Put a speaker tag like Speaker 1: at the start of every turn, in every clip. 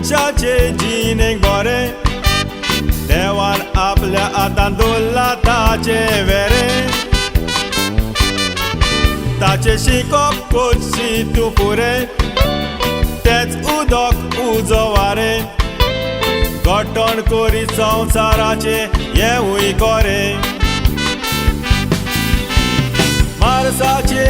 Speaker 1: मनशाचे जिणेक बरें देवान आपल्या हातान दवरला ताचे वेरे ताचे शिकोप कोचशी तूं पुरे तेच उदक उजो वारें घोटण कोरी संवसाराचे हेवूय कोरे मार्साचे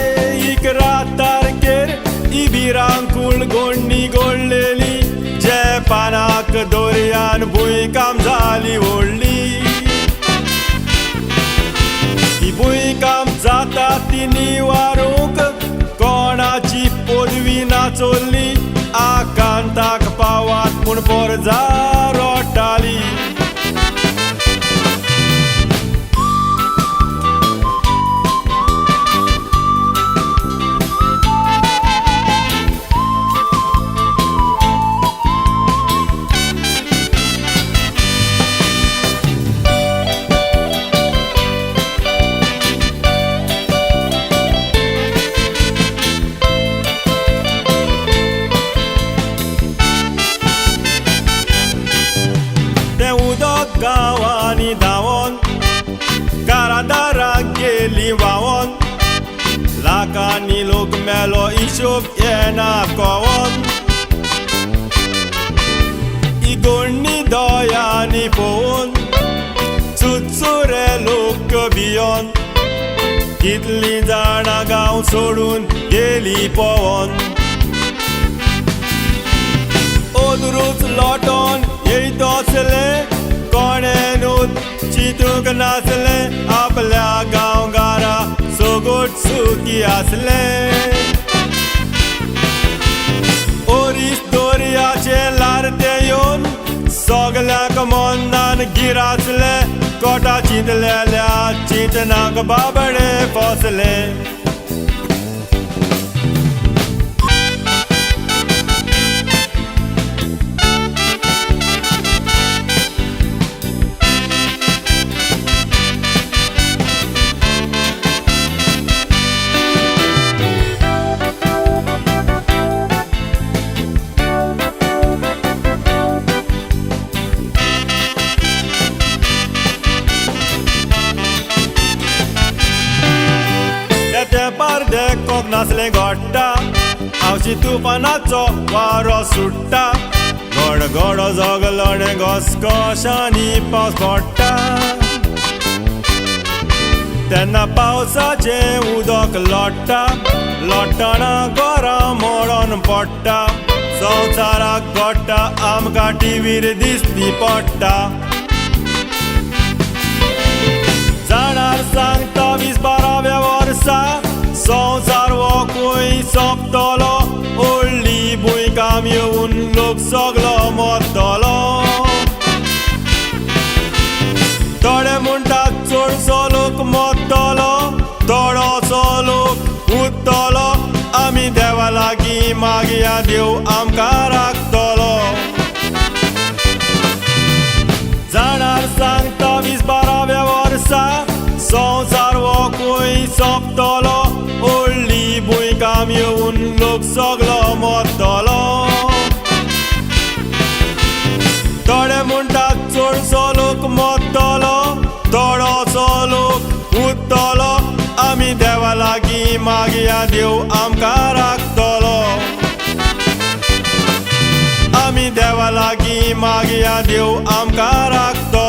Speaker 1: 11 तारखेर इबिरांकूळ गोंडी घोळलेली जे पानाक दोर्यान भुंयकाम जाली व्हडली ती भुंयकाम जाता ती निवारूंक कोणाची पदवी नाचोल्ली आकांताक पावात म्हूण पोरजार रोटाली गांवांनी धांवोन कारादाराक गेली व्हांवोन लाखांनी लोक मेलो हिशोब येना कोवोन इगोण्णी दोयांनी पळोवन चुचुरे लोक भियोन कितलीं जाणां गांव सोडून गेली पळोवन ओदरूच लोटोन येयतोसले कोणेनूच चिंतूंक नासले आपल्या गांवगारा सोगोट सुखी आसले ओरीस दोर्याचे लार्ते येवन सोगल्यांक मनान गिरासले कोटा चिंतलेल्या चिंतनाक बाबडे फसले देखोक नासलें घोट्टा हावशी तुफानाचो वारो सुट्टा गडगडो जगलोणे घसघशांनी पावस पडटा तेन्ना पावसाचें उदक लोट्टा लोटना घरां मोडोन पडटा संवसाराक घोट्टा आमकां टीव्हीर दिसती पडटा जाणार सांगता 20-22 वर्सां संवसार हो खंय सोंपतलो व्हडली भुंयकाम येवन लोक सगलो मरतलो थोडे म्हणटात चडसो लोक मरतलो थोडोसो लोक उरतलो आमी देवा लागीं मागया देव आमकां राखतलो जाणार सांगता 20-22 वर्सां संवसार हो खंय सोंपतलो व्हडली भुंयकाम येवन लोक सगलो मरतलो थोडे म्हणटात चडसो लोक मरतलो थोडोसो लोक उरतलो आमी देवा लागीं मागया देव आमकां राखतलो आमी देवा लागीं मागया देव आमकां राखतलो